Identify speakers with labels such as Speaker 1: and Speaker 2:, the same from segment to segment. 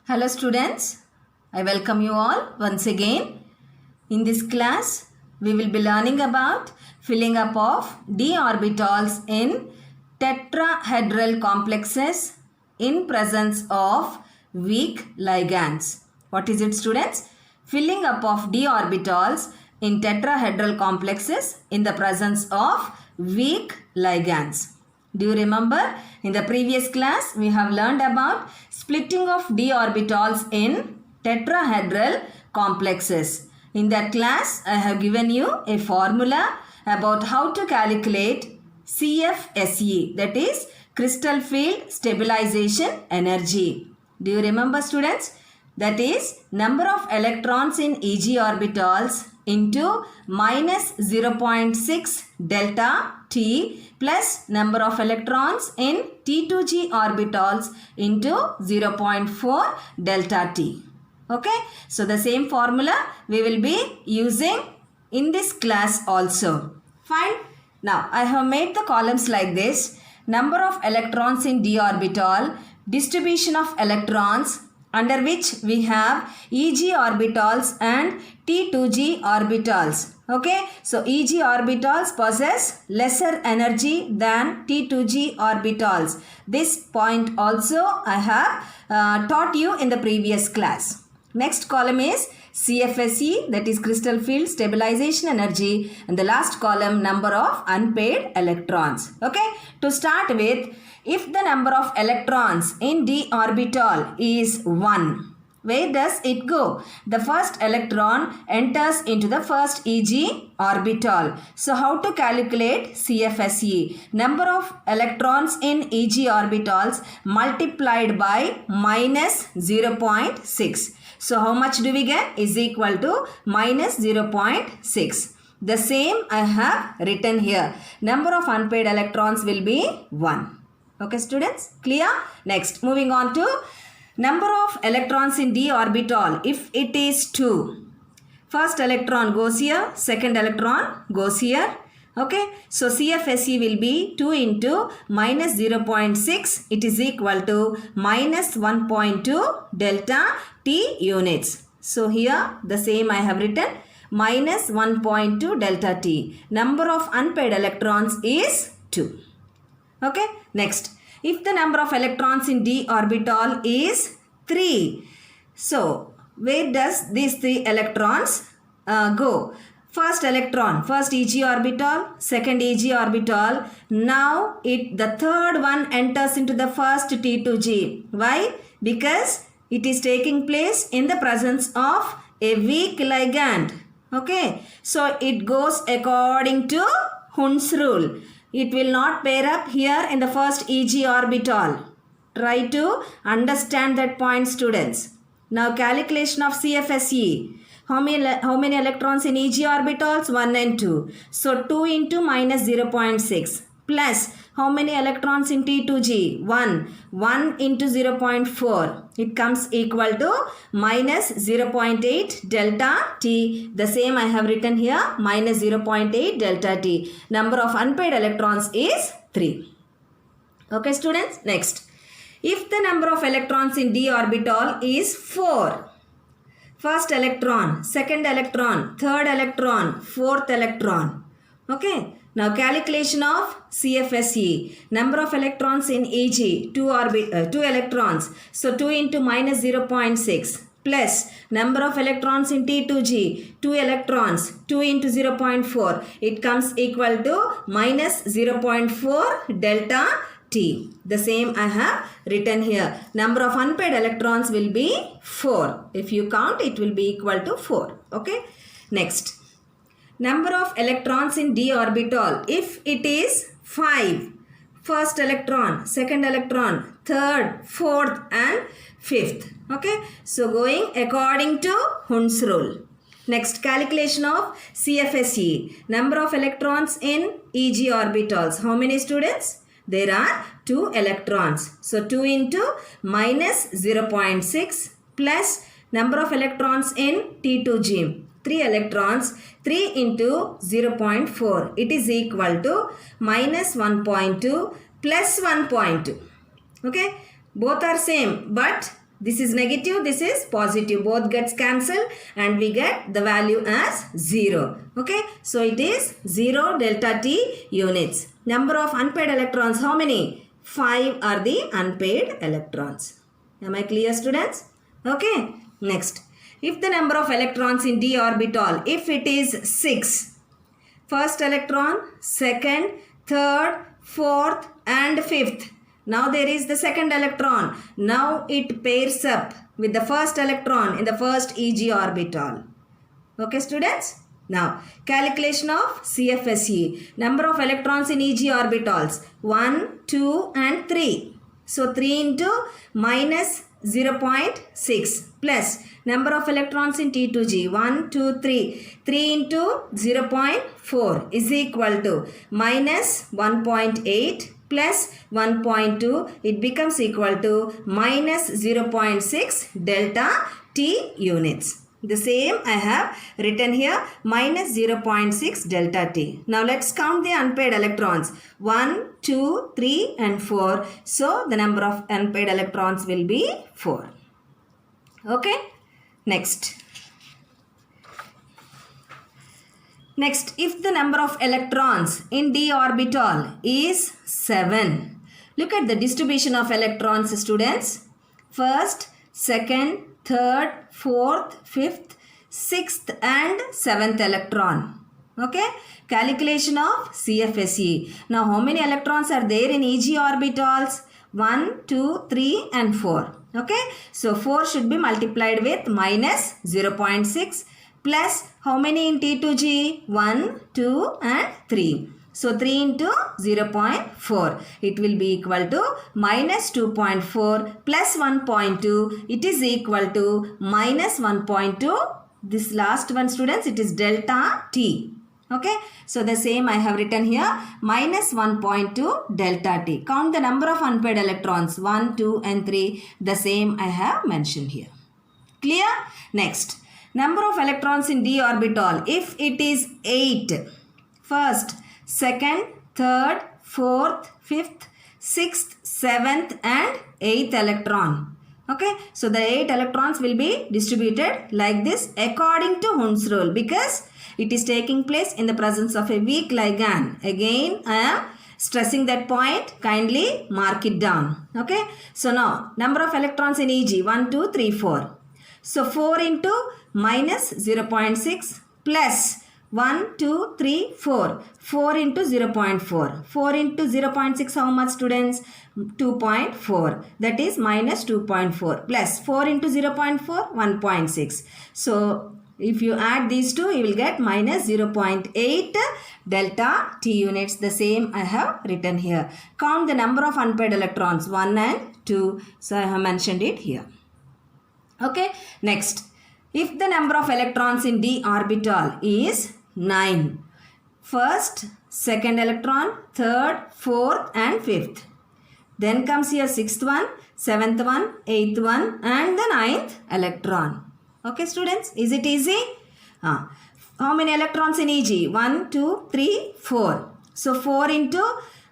Speaker 1: Hello students, I welcome you all once again. In this class, we will be learning about filling up of d orbitals in tetrahedral complexes in presence of weak ligands. What is it students? Filling up of d orbitals in tetrahedral complexes in the presence of weak ligands. Do you remember in the previous class we have learned about splitting of d orbitals in tetrahedral complexes. In that class I have given you a formula about how to calculate CFSE, that is crystal field stabilization energy. Do you remember students? That is number of electrons in Eg orbitals into minus 0.6 delta T plus number of electrons in T2G orbitals into 0.4 delta T. Okay, so the same formula we will be using in this class also. Fine. Now I have made the columns like this: number of electrons in d orbital, distribution of electrons, under which we have Eg orbitals and T2G orbitals. Okay, so Eg orbitals possess lesser energy than T2G orbitals. This point also I have taught you in the previous class. Next column is CFSE, that is crystal field stabilization energy, and the last column number of unpaired electrons. Okay, to start with, if the number of electrons in d orbital is 1, where does it go? The first electron enters into the first Eg orbital. So how to calculate CFSE? Number of electrons in Eg orbitals multiplied by minus 0.6. So how much do we get? Is equal to minus 0.6. The same I have written here. Number of unpaired electrons will be 1. Okay students, clear? Next, moving on to number of electrons in d orbital. If it is 2, first electron goes here, second electron goes here. Okay, so CFSE will be 2 into minus 0.6. It is equal to minus 1.2 delta T units. So here the same I have written, minus 1.2 delta T. Number of unpaired electrons is 2. Okay, next, if the number of electrons in d orbital is 3, so where does these 3 electrons go? First electron, first Eg orbital, second Eg orbital. Now the third one enters into the first T2G. Why? Because it is taking place in the presence of a weak ligand. Okay, so it goes according to Hund's rule. It will not pair up here in the first Eg orbital. Try to understand that point students. Now calculation of CFSE. How many electrons in Eg orbitals? 1 and 2. So 2 into minus 0.6 plus how many electrons in T2G? 1. 1 into 0.4. It comes equal to minus 0.8 delta T. The same I have written here, minus 0.8 delta T. Number of unpaired electrons is 3. Okay students, next. If the number of electrons in d orbital is 4, first electron, second electron, third electron, fourth electron. Okay. Now calculation of CFSE. Number of electrons in Eg, 2 electrons. So 2 into minus 0.6 plus number of electrons in T2G, 2 electrons, 2 into 0.4. It comes equal to minus 0.4 delta T. The same I have written here. Number of unpaired electrons will be 4. If you count, it will be equal to 4. Okay. Next. Number of electrons in d orbital. If it is 5. First electron, second electron, third, fourth and fifth. Okay. So going according to Hund's rule. Next, calculation of CFSE. Number of electrons in Eg orbitals. How many students? There are 2 electrons. So 2 into minus 0.6 plus number of electrons in T2G. 3 electrons. 3 into 0.4. It is equal to minus 1.2 plus 1.2. Okay. Both are same, but This is negative, this is positive. Both gets cancelled and we get the value as 0. Okay, so it is 0 delta T units. Number of unpaired electrons, how many? 5 are the unpaired electrons. Am I clear, students? Okay, next. If the number of electrons in d orbital, if it is 6, first electron, second, third, fourth and fifth. Now there is the second electron. Now it pairs up with the first electron in the first Eg orbital. Okay, students? Now, calculation of CFSE. Number of electrons in Eg orbitals. 1, 2 and 3. So, 3 into minus 0.6 plus number of electrons in T2G. 1, 2, 3. 3 into 0.4 is equal to minus 1.8 plus 1.2. It becomes equal to minus 0.6 delta T units. The same I have written here, minus 0.6 delta T. Now let's count the unpaired electrons. 1, 2, 3 and 4. So the number of unpaired electrons will be 4. Okay. Next, if the number of electrons in d orbital is 7. Look at the distribution of electrons, students. First, second, third, fourth, fifth, sixth and seventh electron. Okay. Calculation of CFSE. Now how many electrons are there in Eg orbitals? 1, 2, 3 and 4. Okay. So 4 should be multiplied with minus 0.6 plus how many in T2G? 1, 2 and 3. So 3 into 0.4. It will be equal to minus 2.4 plus 1.2. It is equal to minus 1.2. This last one, students, it is delta T. Okay. So the same I have written here, minus 1.2 delta T. Count the number of unpaired electrons. 1, 2 and 3. The same I have mentioned here. Clear? Next. Number of electrons in d orbital. If it is 8. First, second, third, fourth, fifth, sixth, seventh and eighth electron. Okay. So the 8 electrons will be distributed like this according to Hund's rule because it is taking place in the presence of a weak ligand. Again, I am stressing that point. Kindly mark it down. Okay. So now number of electrons in Eg 1, 2, 3, 4. So 4 into minus 0.6 plus 1, 2, 3, 4. 4 into 0.4. 4 into 0.6 how much, students? 2.4. That is minus 2.4 plus 4 into 0.4 1.6. So if you add these two, you will get minus 0.8 delta T units. The same I have written here. Count the number of unpaired electrons 1 and 2. So I have mentioned it here. Okay. Next, if the number of electrons in d orbital is 9. First, second electron, third, fourth and fifth. Then comes here sixth one, seventh one, eighth one and the ninth electron. Okay, students, is it easy? How many electrons in Eg? 1, 2, 3, 4. So 4 into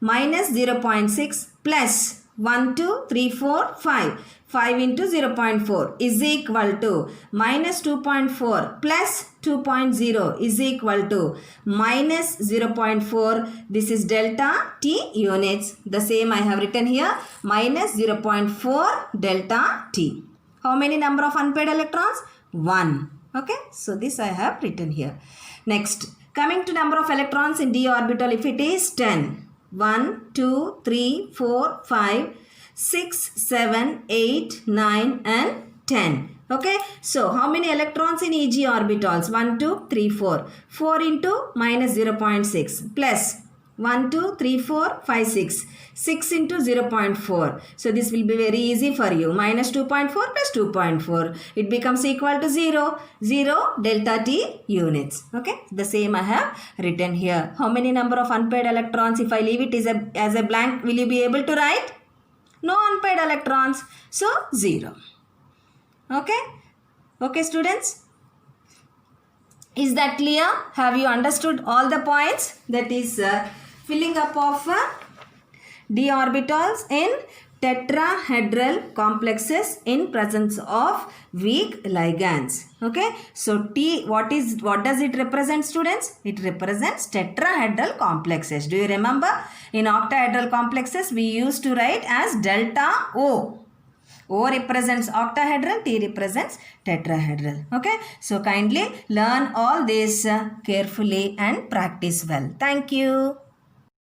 Speaker 1: minus 0.6 plus 1, 2, 3, 4, 5. 5 into 0.4 is equal to minus 2.4 plus 2.0 is equal to minus 0.4. This is delta T units. The same I have written here, minus 0.4 delta T. How many number of unpaired electrons? 1. Okay. So this I have written here. Next, coming to number of electrons in d orbital, if it is 10. 1, 2, 3, 4, 5, 6, 7, 8, 9 and 10. Okay. So how many electrons in Eg orbitals? 1, 2, 3, 4. 4 into minus 0.6 plus 1, 2, 3, 4, 5, 6. 6 into 0.4. So this will be very easy for you. Minus 2.4 plus 2.4. It becomes equal to 0. 0 delta T units. Okay. The same I have written here. How many number of unpaired electrons? If I leave it as a blank, will you be able to write? No unpaired electrons. So 0. Okay. Okay, students. Is that clear? Have you understood all the points? That is filling up of d orbitals in tetrahedral complexes in presence of weak ligands. Okay, so T, what does it represent, students? It represents tetrahedral complexes. Do you remember? In octahedral complexes we used to write as delta O. O represents octahedral, T represents tetrahedral. Okay, so kindly learn all this carefully and practice well. Thank you.